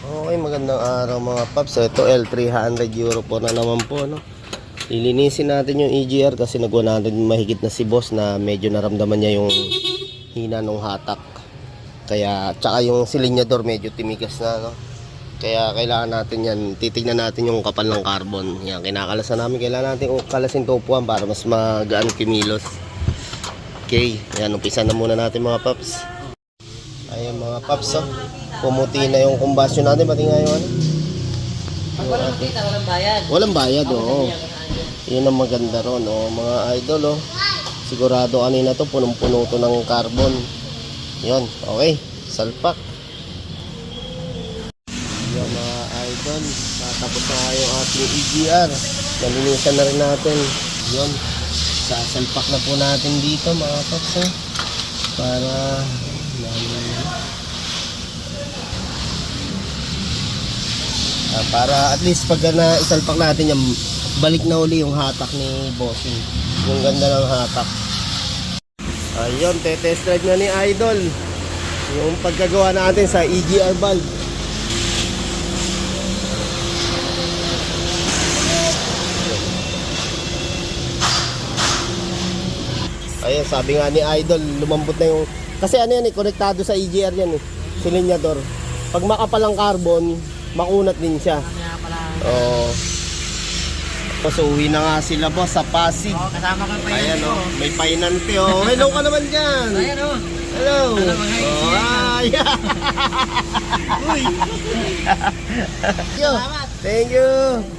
Okay, magandang araw mga paps. Ito L300 euro po na naman po, no? Lilinisin natin yung EGR kasi nagawa natin mahigit na si boss na medyo naramdaman niya yung hina ng hatak. Kaya tsaka yung silinyador medyo timigas na, no? Kaya kailangan natin yan, titignan natin yung kapal ng carbon. Yan, kinakalasan namin. Kailangan natin kalasin tupuan para mas magaan kimilos. Okay, yan, umpisa na muna natin mga paps. Ayan mga paps, oh. Pumuti na yung combustion natin, pati nga yung ano. Pag walang makita, walang bayad. Walang bayad, oo. Yun ang maganda ron, oh, mga idol, oh. Sigurado kanina to, punong-puno to ng carbon. Yun, okay. Salpak. Yun mga idol, tatapos na yung ating EGR. Nalinisan na rin natin. Yun, sasalpak na po natin dito mga paps, eh. Para at least pag na-isalpak natin yung balik na uli yung hatak ni bossing. Yung ganda ng hatak. Ayun, test drive na ni Idol yung pagkagawa natin sa EGR valve. Ayun, sabi nga ni Idol, lumambot na yung, kasi ano yan eh, konektado sa EGR yan eh, silinyador. Pag makapal ang carbon, makunat din siya. Oo. So uwi na nga sila boss sa Pasig. Oo, kasama ka pa Ayan o, may painante o. Hello ka naman dyan. Ayan o. Hello. Salamat. Uy. Thank you.